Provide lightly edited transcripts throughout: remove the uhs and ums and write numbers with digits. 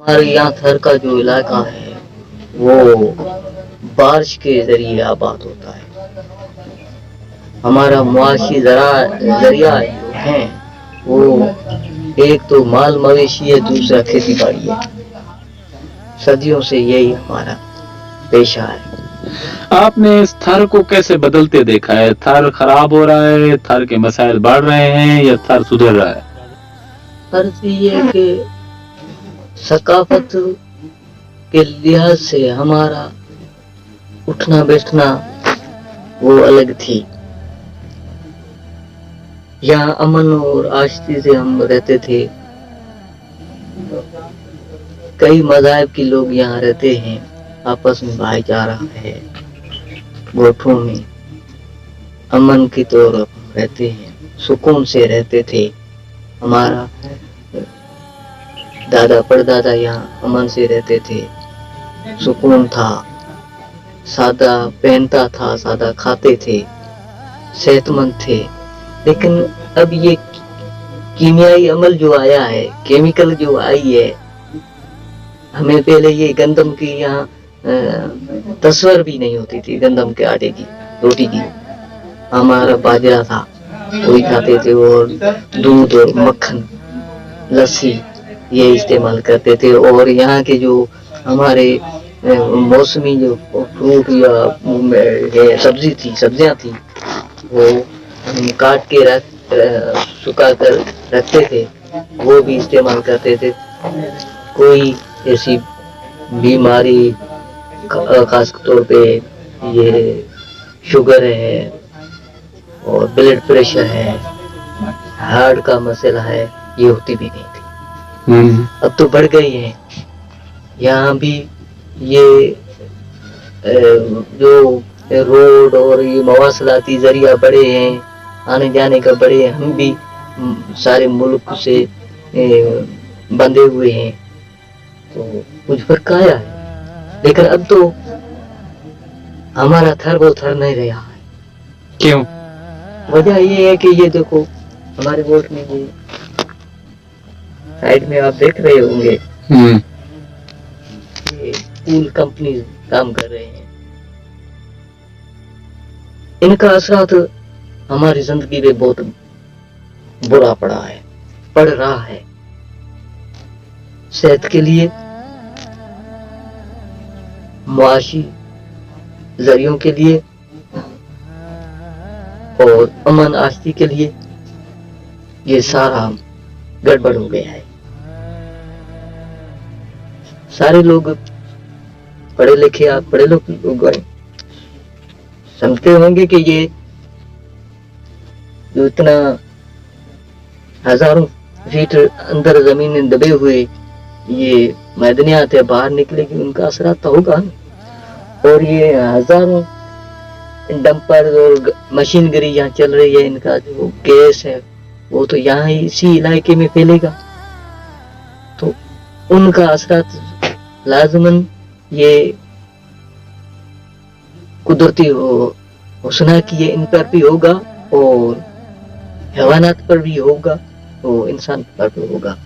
हमारे यहाँ थर का जो इलाका है वो बारिश के जरिए आबाद होता है। हमारा मुआशी जरिया जो है वो एक तो माल मवेशी है, दूसरा खेती बाड़ी है। सदियों से यही हमारा पेशा है। आपने इस थर को कैसे बदलते देखा है? थर खराब हो रहा है, थर के मसाइल बढ़ रहे हैं या थर सुधर रहा है? फर्ज ये है कि सकाफत के लिहाज से हमारा उठना बैठना वो अलग थी। यहाँ अमन और आश्ती से हम रहते थे। कई मज़ाहिब के लोग यहाँ रहते हैं, आपस में भाईचारा है, गोठों में अमन की तरह रहते हैं, सुकून से रहते थे। हमारा दादा परदादा यहाँ अमन से रहते थे, सुकून था, सादा पहनता था, सादा खाते थे, सेहतमंद थे। लेकिन अब ये कीमियाई अमल जो आया है, केमिकल जो आई है, हमें पहले ये गंदम की यहाँ तस्वर भी नहीं होती थी, गंदम के आटे की रोटी की। हमारा बाजरा था, वही खाते थे, और दूध और मक्खन लस्सी ये इस्तेमाल करते थे। और यहाँ के जो हमारे मौसमी जो फ्रूट या सब्जियां थी वो हम काट के सुखा कर रखते थे, वो भी इस्तेमाल करते थे। कोई ऐसी बीमारी खास तौर पे ये शुगर है और ब्लड प्रेशर है, हार्ट का मसला है, ये होती भी नहीं थी। अब तो बढ़ गई है। यहाँ भी ये जो रोड और ये मवासलाती जरिया बड़े हैं, आने जाने का बड़े हैं, हम भी सारे मुल्क से बंधे हुए हैं, तो कुछ फर्क आया है। लेकिन अब तो हमारा थर वो थर नहीं रहा है। क्यों? वजह ये है कि ये देखो हमारे वोट में ये साइड में आप देख रहे होंगे, ये पूल कंपनी काम कर रहे हैं। इनका असर हमारी जिंदगी पे बहुत बुरा पड़ रहा है। सेहत के लिए, मुआशी जरियों के लिए और अमन आस्ती के लिए ये सारा गड़बड़ हो गया है। सारे लोग पढ़े लिखे, आप पढ़े लोग समझते होंगे कि ये जो इतना हजारों फीट अंदर जमीन में दबे हुए ये मैदनियात है, बाहर निकलेगी, उनका असर तो होगा। और ये हजारों डंपर और मशीनरी यहाँ चल रही है, इनका जो गैस है वो तो यहाँ इसी इलाके में फैलेगा, तो उनका असर लाजमन ये कुदरती हुस्ना की ये इन पर भी होगा और हैवानात पर भी होगा और इंसान पर भी होगा।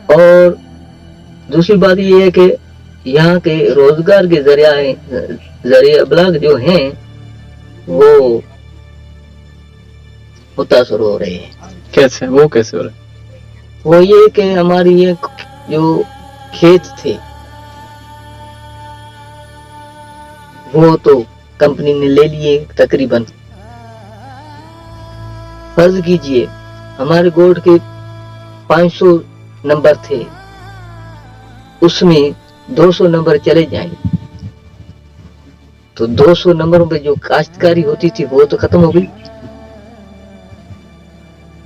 और दूसरी बात ये है कि यहाँ के रोजगार के जरिए अबलाग जो हैं वो मुतासर हो रहे हैं। कैसे? वो कैसे हो रहे? वो ये कि हमारी ये जो खेत थे वो तो कंपनी ने ले लिए तकरीबन। फर्ज कीजिए हमारे गोड के 500 नंबर थे, उसमें 200 नंबर चले जाएं तो 200 नंबरों पे जो काश्तकारी होती थी वो तो खत्म हो गई।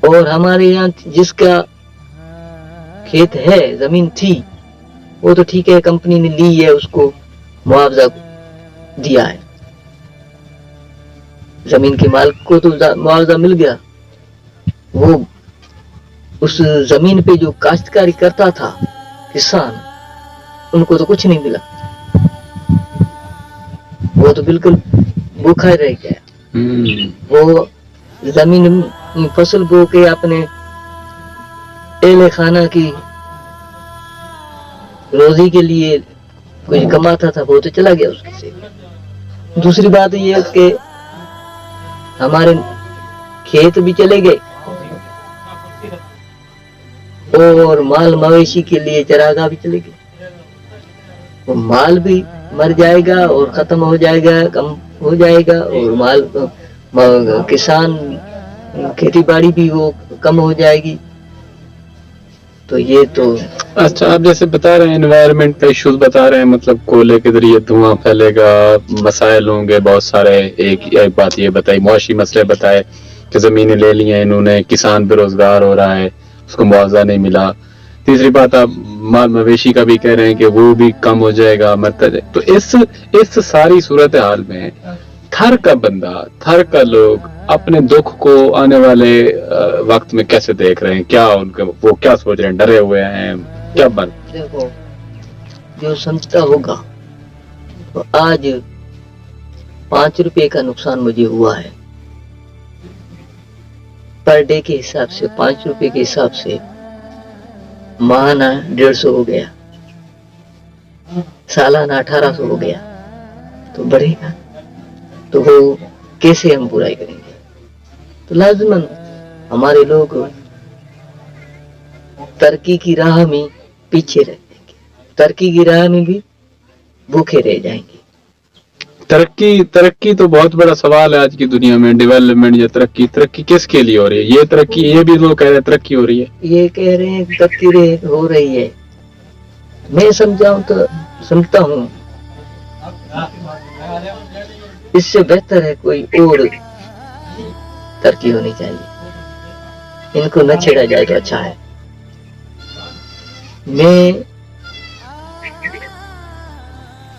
और हमारे यहाँ जिसका खेत है, जमीन थी, वो तो ठीक है, कंपनी ने ली है, उसको मुआवजा दिया है, जमीन के मालिक को तो मुआवजा मिल गया। वो उस जमीन पे जो काश्तकारी करता था किसान, उनको तो कुछ नहीं मिला, वो तो बिल्कुल भूखा रह गया। वो जमीन फसल बो के अपने एले खाना की रोजी के लिए कुछ कमाता था वो तो चला गया उसके से। दूसरी बात ये है कि हमारे खेत भी चले गए और माल मवेशी के लिए चरागाह भी चले गए। वो माल भी मर जाएगा और खत्म हो जाएगा, कम हो जाएगा, और किसान खेती बाड़ी भी वो कम हो जाएगी। तो ये तो अच्छा, आप जैसे बता रहे हैं एनवायरनमेंट का इश्यूज बता रहे हैं, मतलब कोयले के जरिए धुआं फैलेगा, मसाइल होंगे बहुत सारे। एक बात ये बताई, मुआशी मसले बताए कि जमीनें ले ली हैं इन्होंने, किसान बेरोजगार हो रहा है, उसको मुआवजा नहीं मिला। तीसरी बात आप माल मवेशी का भी कह रहे हैं कि वो भी कम हो जाएगा, मरता जाए। तो इस सारी सूरत हाल में थर का बंदा, थर का लोग अपने दुख को आने वाले वक्त में कैसे देख रहे हैं? क्या उनके वो क्या सोच रहे हैं? डरे हुए हैं क्या? देखो, जो समझता होगा तो आज 5 रुपए का नुकसान मुझे हुआ है पर डे के हिसाब से, 5 रुपए के हिसाब से माहाना 150 हो गया, सालाना 1800 हो गया, तो बढ़ेगा। तो वो कैसे हम बुराई करेंगे? तो लाजमन हमारे लोग तरक्की की राह में पीछे रह जाएंगे, तरक्की की राह में भी भूखे रह जाएंगे। तरक्की तो बहुत बड़ा सवाल है आज की दुनिया में। डेवलपमेंट या तरक्की किसके लिए हो रही है? ये तरक्की, ये भी लोग कह रहे हैं तरक्की हो रही है, ये कह रहे हैं तरक्की हो रही है। मैं समझाऊं तो समझता हूँ इससे बेहतर है कोई और तरक्की होनी चाहिए, इनको न छेड़ा जाए तो अच्छा है। मैं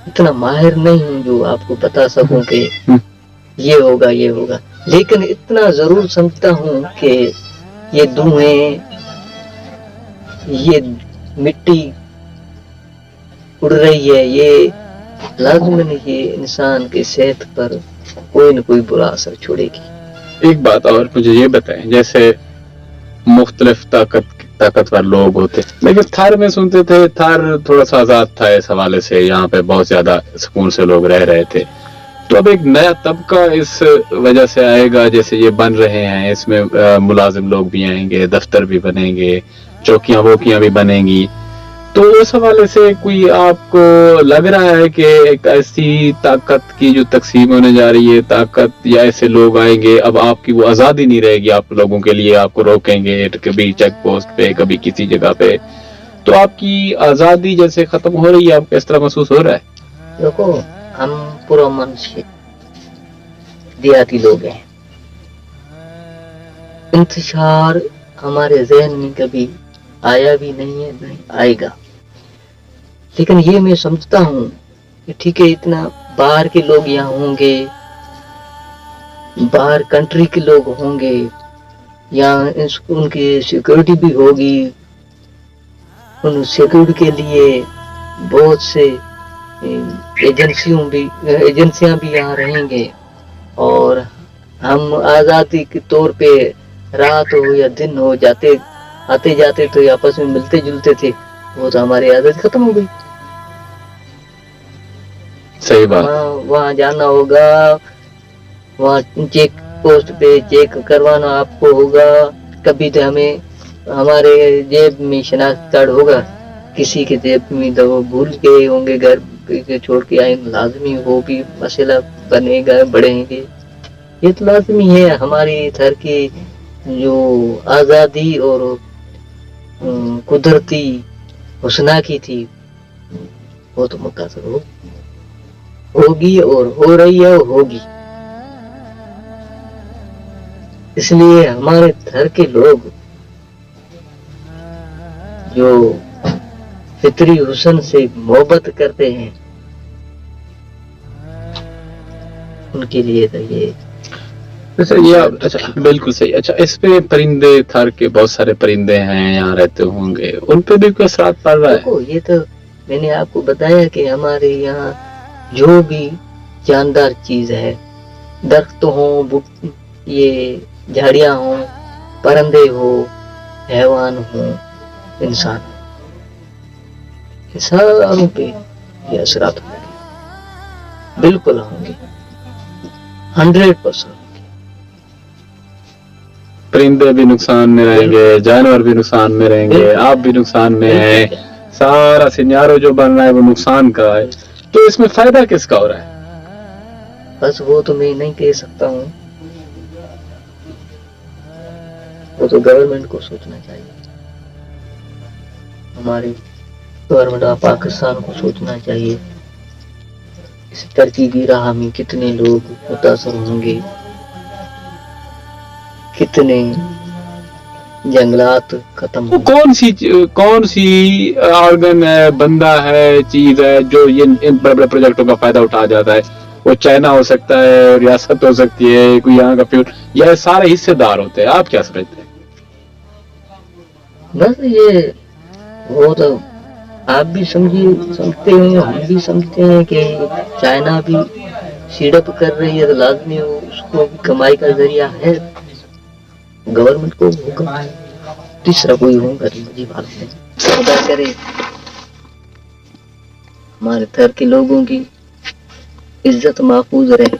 इतना माहिर नहीं हूँ जो आपको बता सकूं कि ये होगा ये होगा, लेकिन इतना जरूर समझता हूँ कि ये धुएं, ये मिट्टी उड़ रही है, ये लाज़िमन ये इंसान की सेहत पर कोई न कोई बुरा असर छोड़ेगी। एक बात और मुझे ये बताएं, जैसे मुख्तलिफ ताकतवर लोग होते, लेकिन थार में सुनते थे थार थोड़ा सा आजाद था इस हवाले से, यहाँ पे बहुत ज्यादा सुकून से लोग रह रहे थे। तो अब एक नया तबका इस वजह से आएगा, जैसे ये बन रहे हैं, इसमें मुलाजिम लोग भी आएंगे, दफ्तर भी बनेंगे, चौकियां वोकियां भी बनेंगी। तो उस हवाले से कोई आपको लग रहा है कि एक ऐसी ताकत की जो तकसीम होने जा रही है, ताकत या ऐसे लोग आएंगे, अब आपकी वो आज़ादी नहीं रहेगी आप लोगों के लिए, आपको रोकेंगे कभी चेक पोस्ट पे, कभी किसी जगह पे, तो आपकी आज़ादी जैसे खत्म हो रही है, आपको इस तरह महसूस हो रहा है? देखो, हम पूरा मन से देहाती लोग हैं, इंतजार हमारे जहन में कभी आया भी नहीं है, नहीं आएगा। लेकिन ये मैं समझता हूँ कि ठीक है, इतना बाहर के लोग यहाँ होंगे, बाहर कंट्री के लोग होंगे, यहाँ उनकी सिक्योरिटी भी होगी, उन सिक्योरिटी के लिए बहुत से एजेंसियां भी यहाँ रहेंगे, और हम आज़ादी के तौर पे रात हो या दिन हो जाते आते जाते तो आपस में मिलते जुलते थे, वो तो हमारी आज़ादी खत्म हो गई। सही बात। वहाँ जाना होगा, वहाँ चेक पोस्ट पे चेक करवाना आपको होगा, कभी तो हमें हमारे जेब में शनाख्त कार्ड होगा, किसी के जेब में तो वो भूल गए होंगे, घर के छोड़ के आए, लाजमी वो भी मसला बनेगा, बढ़ेंगे। ये तो लाजमी है। हमारी थर की जो आज़ादी और कुदरती हुस्ना की थी वो तो मुतासर होगी और हो रही है और होगी। इसलिए हमारे थर के लोग जो फितरी हुस्न से मोहब्बत करते हैं, उनके लिए तो ये अच्छा, बिल्कुल सही। अच्छा, इस पे परिंदे, थर के बहुत सारे परिंदे हैं यहाँ रहते होंगे, उन पे भी कोई असरात पड़ रहा है? ये तो मैंने आपको बताया कि हमारे यहाँ जो भी जानदार चीज है, दरख्त हो, ये झाड़ियां हो, परिंदे हो, हैवान हो, इंसान, ساروں پہ یہ اثرات ہوں گے، بالکل ہوں گے، 100%۔ پرندے بھی نقصان میں رہیں گے، جانور بھی نقصان میں رہیں گے، آپ بھی نقصان میں ہیں، سارا سینارو جو بن رہا ہے وہ نقصان کا ہے، تو اس میں فائدہ کس کا ہو رہا ہے؟ بس وہ تو میں نہیں کہہ سکتا ہوں، وہ تو گورنمنٹ کو سوچنا چاہیے، ہماری گورنمنٹ آف پاکستان کو سوچنا چاہیے، اس ترقی کی راہ میں کتنے لوگ متاثر ہوں گے، کتنے جنگلات ختم ہوں گے۔ کون سی آرگن ہے، بندہ ہے، چیز ہے جو ان بڑے بڑے پروجیکٹوں کا فائدہ اٹھا جاتا ہے؟ وہ چائنا ہو سکتا ہے، ریاست ہو سکتی ہے، کوئی یہاں کا پیور، یہ سارے حصے دار ہوتے ہیں، آپ کیا سمجھتے ہیں؟ بس یہ وہ تو آپ بھی سمجھتے ہیں، ہم بھی سمجھتے ہیں کہ چائنا بھی سیڈ اپ کر رہی ہے، تو لازمی اس کو بھی کمائی کا ذریعہ ہے، گورنمنٹ کو ہوگا، تیسرا کوئی ہوگا مجھے معلوم نہیں۔ خدا کرے ہمارے تھر کے لوگوں کی عزت محفوظ رہے۔